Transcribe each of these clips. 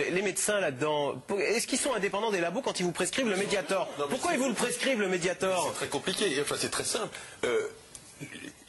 Les médecins là-dedans, est-ce qu'ils sont indépendants des labos quand ils vous prescrivent le Mediator? Pourquoi ils vous le prescrivent le Mediator? C'est très compliqué, enfin c'est très simple.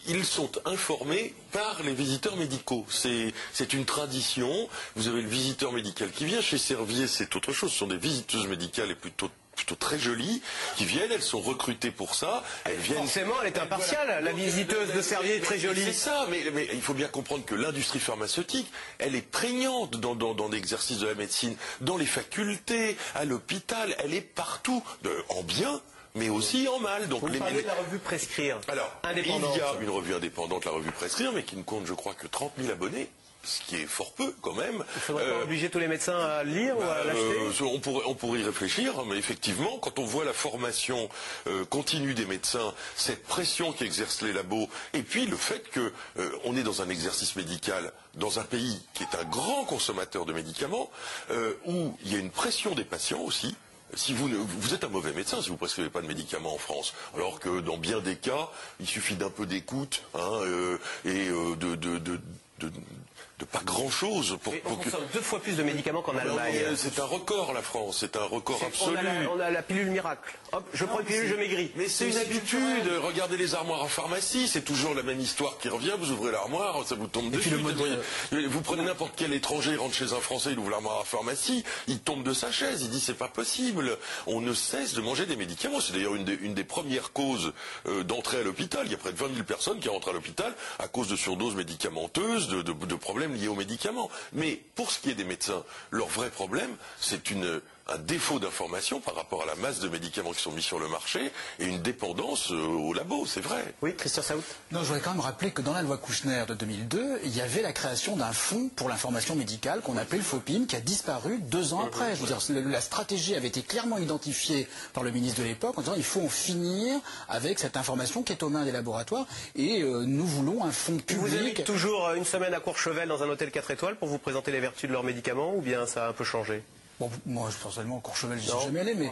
Ils sont informés par les visiteurs médicaux. C'est une tradition. Vous avez le visiteur médical qui vient. Chez Servier, c'est autre chose. Ce sont des visiteuses médicales et plutôt très jolies, qui viennent, elles sont recrutées pour ça. Elles viennent... Forcément, elle est impartiale, la visiteuse de Servier est très jolie. C'est ça, mais il faut bien comprendre que l'industrie pharmaceutique, elle est prégnante dans l'exercice de la médecine, dans les facultés, à l'hôpital, elle est partout, en bien, mais aussi en mal. Donc vous parlez de la revue Prescrire. Alors, indépendante. Il y a une revue indépendante, la revue Prescrire, mais qui ne compte, je crois, que 30 000 abonnés. Ce qui est fort peu quand même. Il faudrait pas obliger tous les médecins à le lire ou à l'acheter. On pourrait y réfléchir, mais effectivement, quand on voit la formation continue des médecins, cette pression qu'exercent les labos, et puis le fait que on est dans un exercice médical dans un pays qui est un grand consommateur de médicaments, où il y a une pression des patients aussi. Si vous êtes un mauvais médecin si vous ne prescrivez pas de médicaments en France, alors que dans bien des cas, il suffit d'un peu d'écoute et de pas grand-chose. On consomme 2 fois plus de médicaments qu'en Allemagne. C'est un record, la France, c'est un record absolu. On a la pilule miracle. Hop, je prends une pilule, je maigris. Mais c'est une habitude. Regardez les armoires en pharmacie, c'est toujours la même histoire qui revient. Vous ouvrez l'armoire, ça vous tombe dessus. Vous prenez n'importe quel étranger, il rentre chez un Français, il ouvre l'armoire en pharmacie, il tombe de sa chaise, il dit c'est pas possible. On ne cesse de manger des médicaments. C'est d'ailleurs une des premières causes d'entrée à l'hôpital. Il y a près de 20 000 personnes qui rentrent à l'hôpital à cause de surdoses médicamenteuses, de problèmes liés aux médicaments. Mais pour ce qui est des médecins, leur vrai problème, c'est un défaut d'information par rapport à la masse de médicaments qui sont mis sur le marché et une dépendance au labo, c'est vrai. Oui, Christian Saout. Non, je voudrais quand même rappeler que dans la loi Kouchner de 2002, il y avait la création d'un fonds pour l'information médicale qu'on appelait le FOPIM, qui a disparu 2 ans après. Je veux dire, la stratégie avait été clairement identifiée par le ministre de l'époque en disant il faut en finir avec cette information qui est aux mains des laboratoires et nous voulons un fonds public. Vous invitez toujours une semaine à Courchevel dans un hôtel 4 étoiles pour vous présenter les vertus de leurs médicaments ou bien ça a un peu changé? Bon, moi, personnellement, Courchevel, j'y suis jamais allé, mais...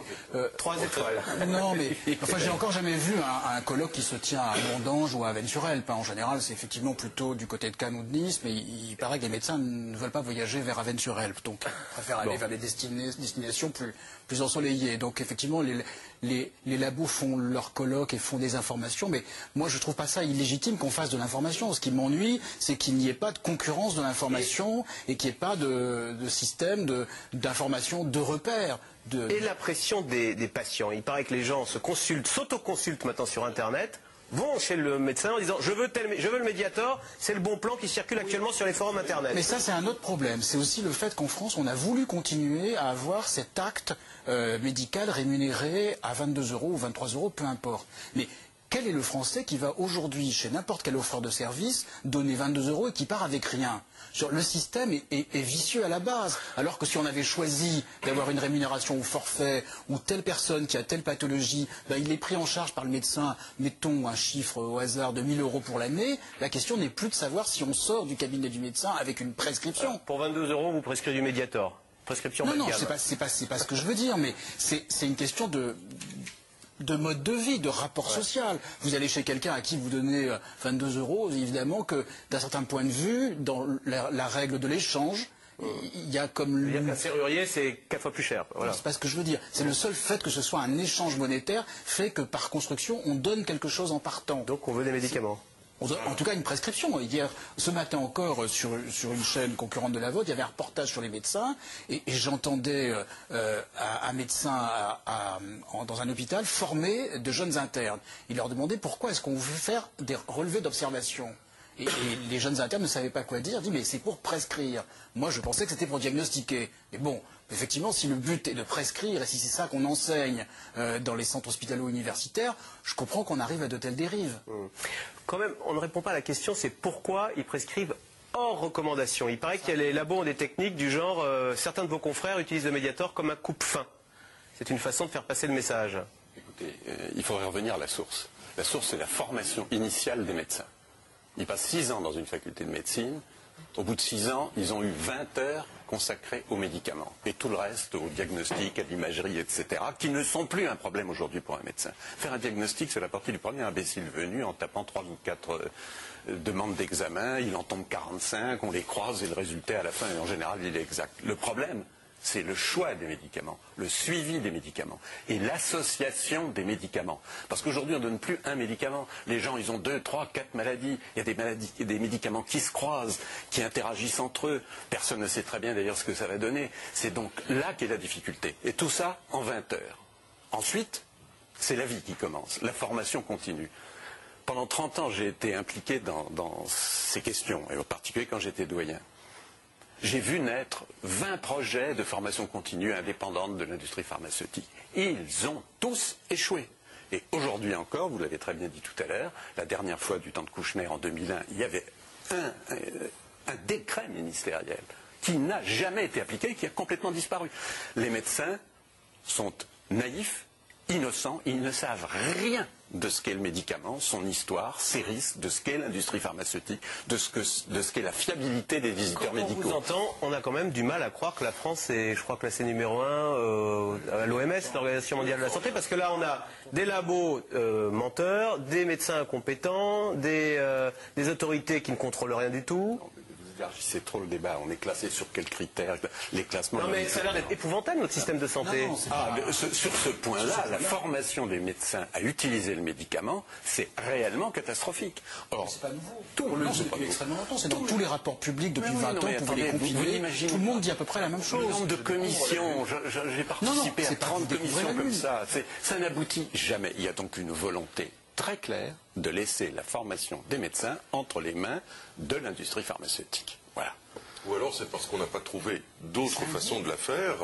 3 étoiles. Non, mais... Enfin, j'ai encore jamais vu un colloque qui se tient à Mondange ou à Avesnes-sur-Helpe. En général, c'est effectivement plutôt du côté de Cannes ou de Nice, mais il paraît que les médecins ne veulent pas voyager vers Avesnes-sur-Helpe. Donc, ils préfèrent aller vers des destinations plus ensoleillées. Donc, effectivement, les labos font leurs colloques et font des informations, mais moi, je trouve pas ça illégitime qu'on fasse de l'information. Ce qui m'ennuie, c'est qu'il n'y ait pas de concurrence de l'information et qu'il n'y ait pas de système d'information de repères. Et la pression des patients. Il paraît que les gens s'autoconsultent maintenant sur Internet, vont chez le médecin en disant je veux le Mediator, c'est le bon plan qui circule actuellement sur les forums Internet. Mais ça, c'est un autre problème. C'est aussi le fait qu'en France, on a voulu continuer à avoir cet acte médical rémunéré à 22 € ou 23 €, peu importe. Mais quel est le Français qui va aujourd'hui chez n'importe quel offreur de service donner 22 € et qui part avec rien? Le système est vicieux à la base. Alors que si on avait choisi d'avoir une rémunération au forfait ou telle personne qui a telle pathologie, il est pris en charge par le médecin, mettons un chiffre au hasard de 1 000 € pour l'année, la question n'est plus de savoir si on sort du cabinet du médecin avec une prescription. Pour 22 €, vous prescrivez du Mediator. Prescription non, c'est pas ce que je veux dire, mais c'est une question de mode de vie, de rapport social. Vous allez chez quelqu'un à qui vous donnez 22 €, évidemment que d'un certain point de vue, dans la règle de l'échange, il y a comme... Il y a qu'un serrurier, c'est 4 fois plus cher. Voilà. C'est pas ce que je veux dire. C'est le seul fait que ce soit un échange monétaire fait que par construction, on donne quelque chose en partant. Donc on veut des médicaments. En tout cas, une prescription. Hier, ce matin encore, sur une chaîne concurrente de la vôtre, il y avait un reportage sur les médecins et j'entendais un médecin dans un hôpital former de jeunes internes. Il leur demandait pourquoi est-ce qu'on veut faire des relevés d'observation. Et les jeunes internes ne savaient pas quoi dire. Ils disaient mais c'est pour prescrire. Moi, je pensais que c'était pour diagnostiquer. Mais bon, effectivement, si le but est de prescrire et si c'est ça qu'on enseigne dans les centres hospitalo-universitaires, je comprends qu'on arrive à de telles dérives. Quand même, on ne répond pas à la question, c'est pourquoi ils prescrivent hors recommandation. Il paraît que les labos ont des techniques du genre certains de vos confrères utilisent le Mediator comme un coupe-faim. C'est une façon de faire passer le message. Écoutez, il faudrait revenir à la source. La source, c'est la formation initiale des médecins. Ils passent 6 ans dans une faculté de médecine. Au bout de 6 ans, ils ont eu 20 heures consacrées aux médicaments. Et tout le reste, au diagnostic, à l'imagerie, etc., qui ne sont plus un problème aujourd'hui pour un médecin. Faire un diagnostic, c'est la partie du premier imbécile venu en tapant 3 ou 4 demandes d'examen. Il en tombe 45, on les croise et le résultat à la fin, en général, il est exact. Le problème, c'est le choix des médicaments, le suivi des médicaments et l'association des médicaments. Parce qu'aujourd'hui, on ne donne plus un médicament. Les gens, ils ont 2, 3, 4 maladies. Il y a des médicaments qui se croisent, qui interagissent entre eux. Personne ne sait très bien d'ailleurs ce que ça va donner. C'est donc là qu'est la difficulté. Et tout ça en 20 heures. Ensuite, c'est la vie qui commence, la formation continue. Pendant 30 ans, j'ai été impliqué dans ces questions, et en particulier quand j'étais doyen. J'ai vu naître 20 projets de formation continue indépendante de l'industrie pharmaceutique. Ils ont tous échoué. Et aujourd'hui encore, vous l'avez très bien dit tout à l'heure, la dernière fois du temps de Kouchner en 2001, il y avait un décret ministériel qui n'a jamais été appliqué et qui a complètement disparu. Les médecins sont naïfs, innocents, ils ne savent rien de ce qu'est le médicament, son histoire, ses risques, de ce qu'est l'industrie pharmaceutique, de ce qu'est la fiabilité des visiteurs médicaux. Quand on vous entend, on a quand même du mal à croire que la France est, je crois, classée numéro 1 à l'OMS, l'Organisation mondiale de la santé, parce que là on a des labos menteurs, des médecins incompétents, des autorités qui ne contrôlent rien du tout. Vous élargissez trop le débat, on est classé sur quels critères, les classements... Non mais ça a l'air d'être épouvantable notre système de santé. Sur ce point-là, la formation des médecins à utiliser le médicament, c'est réellement catastrophique. Or, c'est pas nouveau. C'est depuis extrêmement longtemps. C'est dans tous les rapports publics depuis 20 ans, vous pouvez les compiler. Tout le monde dit à peu près la même chose. Le nombre de commissions, j'ai participé à 30 commissions comme ça, ça n'aboutit jamais. Il y a donc une volonté très clair de laisser la formation des médecins entre les mains de l'industrie pharmaceutique. Voilà. Ou alors c'est parce qu'on n'a pas trouvé d'autres façons de la faire.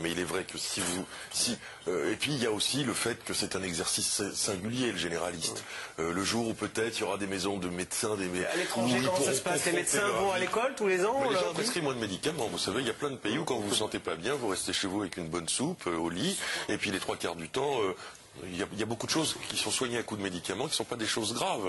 Mais il est vrai que et puis il y a aussi le fait que c'est un exercice singulier, le généraliste. Le jour où peut-être il y aura des maisons de médecins, À l'étranger, comment ça se passe? Les médecins vont à l'école tous les ans? Les gens prescrivent moins de médicaments. Vous savez, il y a plein de pays où quand vous vous sentez pas bien, vous restez chez vous avec une bonne soupe au lit, et puis les 3/4 du temps... Il y a beaucoup de choses qui sont soignées à coups de médicaments qui ne sont pas des choses graves.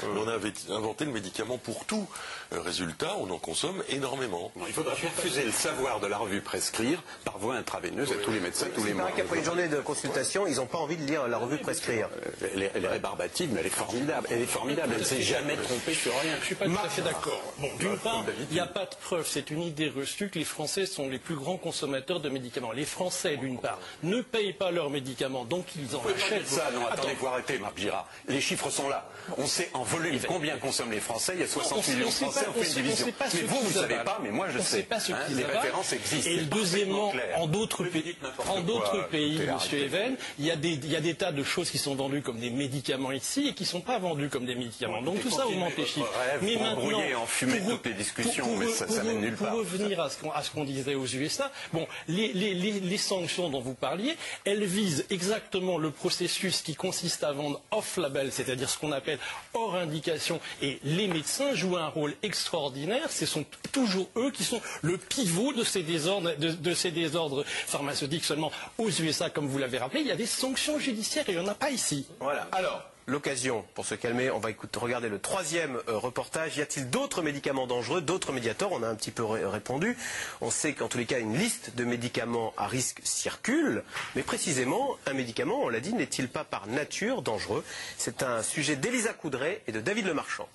On avait inventé le médicament pour tout. Résultat, on en consomme énormément. Non, il faudra refuser le savoir de la revue Prescrire par voie intraveineuse à tous les médecins tous les mois. Il qu'après une journée de consultation, ils n'ont pas envie de lire la revue Prescrire. Elle est rébarbative, mais elle est formidable. Elle ne s'est jamais trompée sur rien. Je ne suis pas tout à fait d'accord. Bon, d'une part, il n'y a pas de preuve. C'est une idée reçue que les Français sont les plus grands consommateurs de médicaments. Les Français, d'une part, ne payent pas leurs médicaments, donc ils en achètent. Ça, non, attendez, vous arrêtez, Marc Girard. Les chiffres sont là. On sait en volume combien consomment les Français. Il y a 60 millions de Français, on fait une division. Mais vous ne savez pas, mais moi je sais. Les références existent. Et deuxièmement, en d'autres pays, Monsieur Even, il y a des tas de choses qui sont vendues comme des médicaments ici et qui ne sont pas vendues comme des médicaments. Donc tout ça augmente les chiffres. Mais maintenant, enfumer toutes les discussions, mais ça mène nulle part. Pour revenir à ce qu'on disait aux USA, bon, les sanctions dont vous parliez, elles visent exactement le processus qui consiste à vendre off-label, c'est-à-dire ce qu'on appelle hors indication. Et les médecins jouent un rôle extraordinaire. Ce sont toujours eux qui sont le pivot de ces désordres pharmaceutiques. Seulement aux USA, comme vous l'avez rappelé, il y a des sanctions judiciaires et il n'y en a pas ici. Voilà. Alors, l'occasion pour se calmer, on va regarder le troisième reportage. Y a-t-il d'autres médicaments dangereux, d'autres médiators? On a un petit peu répondu. On sait qu'en tous les cas, une liste de médicaments à risque circule. Mais précisément, un médicament, on l'a dit, n'est-il pas par nature dangereux? C'est un sujet d'Elisa Coudray et de David Lemarchand.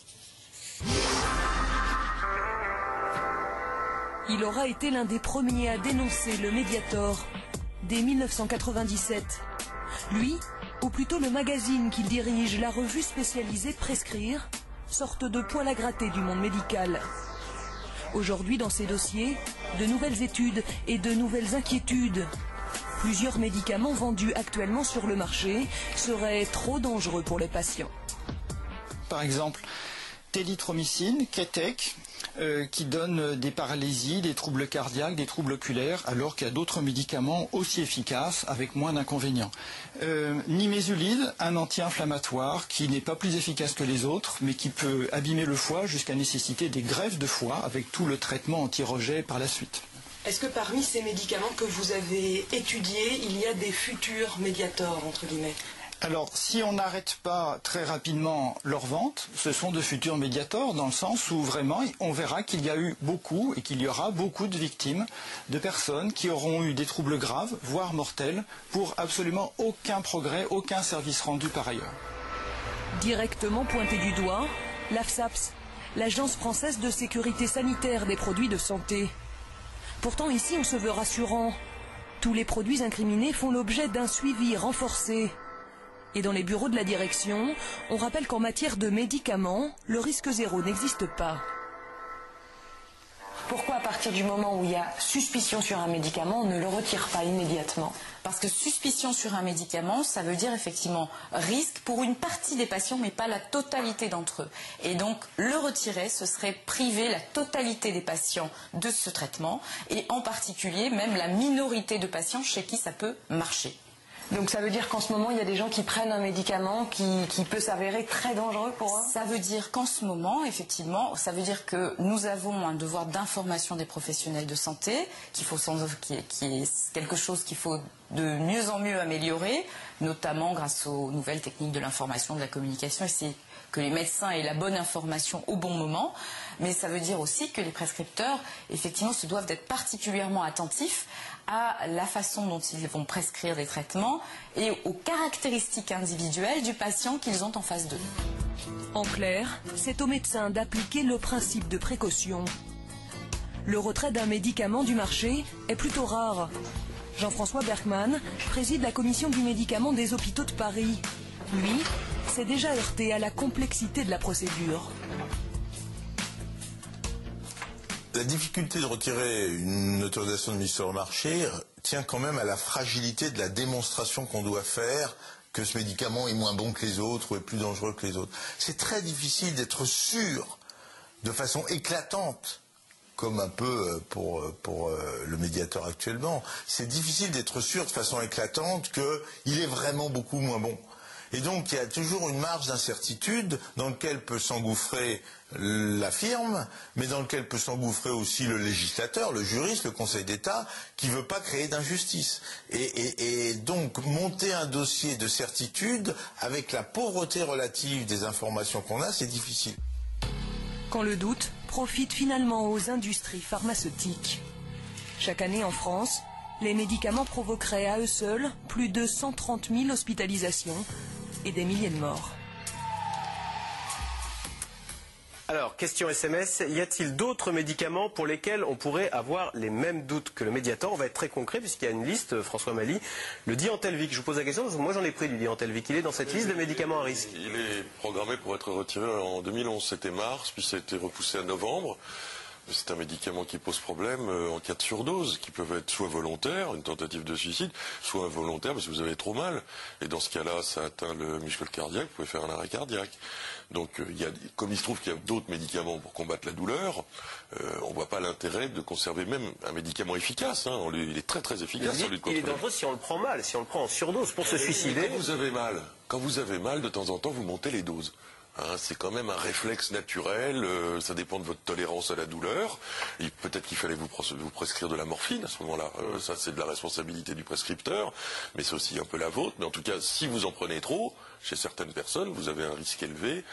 Il aura été l'un des premiers à dénoncer le Mediator dès 1997. Lui, ou plutôt le magazine qu'il dirige, la revue spécialisée Prescrire, sorte de poil à gratter du monde médical. Aujourd'hui, dans ces dossiers, de nouvelles études et de nouvelles inquiétudes. Plusieurs médicaments vendus actuellement sur le marché seraient trop dangereux pour les patients. Par exemple, télitromycine, Ketek, qui donne des paralysies, des troubles cardiaques, des troubles oculaires, alors qu'il y a d'autres médicaments aussi efficaces avec moins d'inconvénients. Nimesulide, un anti-inflammatoire qui n'est pas plus efficace que les autres, mais qui peut abîmer le foie jusqu'à nécessiter des greffes de foie avec tout le traitement anti-rejet par la suite. Est-ce que parmi ces médicaments que vous avez étudiés, il y a des futurs médiators, entre guillemets ? Alors, si on n'arrête pas très rapidement leur vente, ce sont de futurs médiators, dans le sens où vraiment on verra qu'il y a eu beaucoup et qu'il y aura beaucoup de victimes, de personnes qui auront eu des troubles graves, voire mortels, pour absolument aucun progrès, aucun service rendu par ailleurs. Directement pointé du doigt, l'AFSAPS, l'Agence française de sécurité sanitaire des produits de santé. Pourtant ici on se veut rassurant. Tous les produits incriminés font l'objet d'un suivi renforcé. Et dans les bureaux de la direction, on rappelle qu'en matière de médicaments, le risque zéro n'existe pas. Pourquoi à partir du moment où il y a suspicion sur un médicament, on ne le retire pas immédiatement? Parce que suspicion sur un médicament, ça veut dire effectivement risque pour une partie des patients, mais pas la totalité d'entre eux. Et donc le retirer, ce serait priver la totalité des patients de ce traitement, et en particulier même la minorité de patients chez qui ça peut marcher. Donc ça veut dire qu'en ce moment, il y a des gens qui prennent un médicament qui peut s'avérer très dangereux pour eux? Ça veut dire qu'en ce moment, effectivement, ça veut dire que nous avons un devoir d'information des professionnels de santé, qui est quelque chose qu'il faut de mieux en mieux améliorer, notamment grâce aux nouvelles techniques de l'information, de la communication, et c'est que les médecins aient la bonne information au bon moment. Mais ça veut dire aussi que les prescripteurs, effectivement, se doivent d'être particulièrement attentifs à la façon dont ils vont prescrire des traitements et aux caractéristiques individuelles du patient qu'ils ont en face d'eux. En clair, c'est au médecin d'appliquer le principe de précaution. Le retrait d'un médicament du marché est plutôt rare. Jean-François Berkman préside la commission du médicament des hôpitaux de Paris. Lui s'est déjà heurté à la complexité de la procédure. La difficulté de retirer une autorisation de mise sur le marché tient quand même à la fragilité de la démonstration qu'on doit faire que ce médicament est moins bon que les autres ou est plus dangereux que les autres. C'est très difficile d'être sûr de façon éclatante, comme un peu pour le médiateur actuellement. C'est difficile d'être sûr de façon éclatante qu'il est vraiment beaucoup moins bon. Et donc il y a toujours une marge d'incertitude dans laquelle peut s'engouffrer la firme, mais dans laquelle peut s'engouffrer aussi le législateur, le juriste, le Conseil d'État, qui ne veut pas créer d'injustice. Et donc monter un dossier de certitude avec la pauvreté relative des informations qu'on a, c'est difficile. Quand le doute profite finalement aux industries pharmaceutiques. Chaque année en France, les médicaments provoqueraient à eux seuls plus de 130 000 hospitalisations et des milliers de morts. Alors, question SMS, y a-t-il d'autres médicaments pour lesquels on pourrait avoir les mêmes doutes que le Mediator? On va être très concret puisqu'il y a une liste, François Mali. Le Diantelvic, je vous pose la question parce que moi j'en ai pris du Diantelvic. Il est dans cette liste de médicaments à risque. Il est programmé pour être retiré en 2011, c'était mars, puis ça a été repoussé à novembre. C'est un médicament qui pose problème en cas de surdose, qui peuvent être soit volontaires, une tentative de suicide, soit involontaire parce que vous avez trop mal. Et dans ce cas-là, ça atteint le muscle cardiaque, vous pouvez faire un arrêt cardiaque. Donc, comme il se trouve qu'il y a d'autres médicaments pour combattre la douleur, on ne voit pas l'intérêt de conserver même un médicament efficace. Hein. Il est très très efficace. Il est dangereux si on le prend mal, si on le prend en surdose pour se suicider. Quand vous avez mal, de temps en temps, vous montez les doses. Hein, c'est quand même un réflexe naturel, ça dépend de votre tolérance à la douleur. Peut-être qu'il fallait vous prescrire de la morphine à ce moment-là. Ça, c'est de la responsabilité du prescripteur, mais c'est aussi un peu la vôtre. Mais en tout cas, si vous en prenez trop, chez certaines personnes, vous avez un risque élevé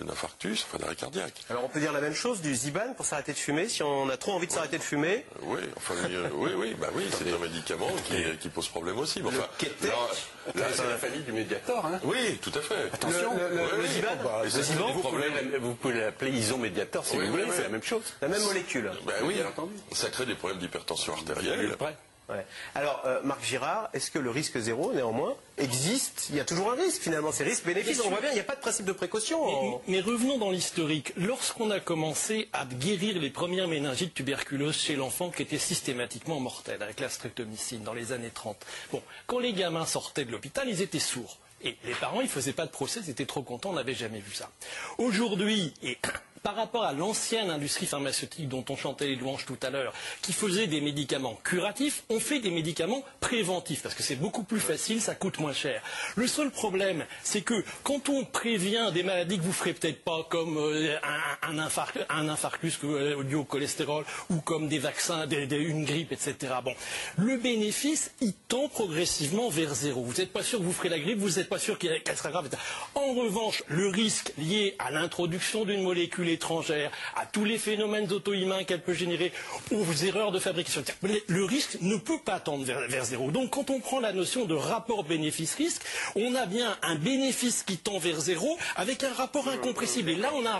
d'infarctus, enfin d'arrêt cardiaque. Alors on peut dire la même chose du Ziban pour s'arrêter de fumer, si on a trop envie de s'arrêter de fumer. Oui, enfin, oui, c'est un médicament qui pose problème aussi. Mais enfin, là, c'est la famille du Mediator. Hein. Oui, tout à fait. Attention, le Ziban, vous pouvez l'appeler Isomediator si vous voulez, c'est la même chose. La même molécule. Oui, ça crée des problèmes d'hypertension artérielle. Ouais. Alors, Marc Girard, est-ce que le risque zéro, néanmoins, existe? Il y a toujours un risque, finalement. C'est risque-bénéfice, on voit bien, il n'y a pas de principe de précaution. Mais revenons dans l'historique. Lorsqu'on a commencé à guérir les premières méningites tuberculeuses chez l'enfant qui étaient systématiquement mortelles, avec la streptomycine, dans les années 30, quand les gamins sortaient de l'hôpital, ils étaient sourds. Et les parents, ils ne faisaient pas de procès, ils étaient trop contents, on n'avait jamais vu ça. Aujourd'hui, par rapport à l'ancienne industrie pharmaceutique dont on chantait les louanges tout à l'heure, qui faisait des médicaments curatifs, on fait des médicaments préventifs, parce que c'est beaucoup plus facile, ça coûte moins cher. Le seul problème, c'est que quand on prévient des maladies que vous ne ferez peut-être pas, comme un infarctus dû au cholestérol, ou comme des vaccins, une grippe, etc., le bénéfice, il tend progressivement vers zéro. Vous n'êtes pas sûr que vous ferez la grippe, vous n'êtes pas sûr qu'elle sera grave, etc. En revanche, le risque lié à l'introduction d'une molécule étrangère, à tous les phénomènes auto-immuns qu'elle peut générer, aux erreurs de fabrication. Le risque ne peut pas tendre vers zéro. Donc quand on prend la notion de rapport bénéfice-risque, on a bien un bénéfice qui tend vers zéro avec un rapport incompressible. Et là, on a un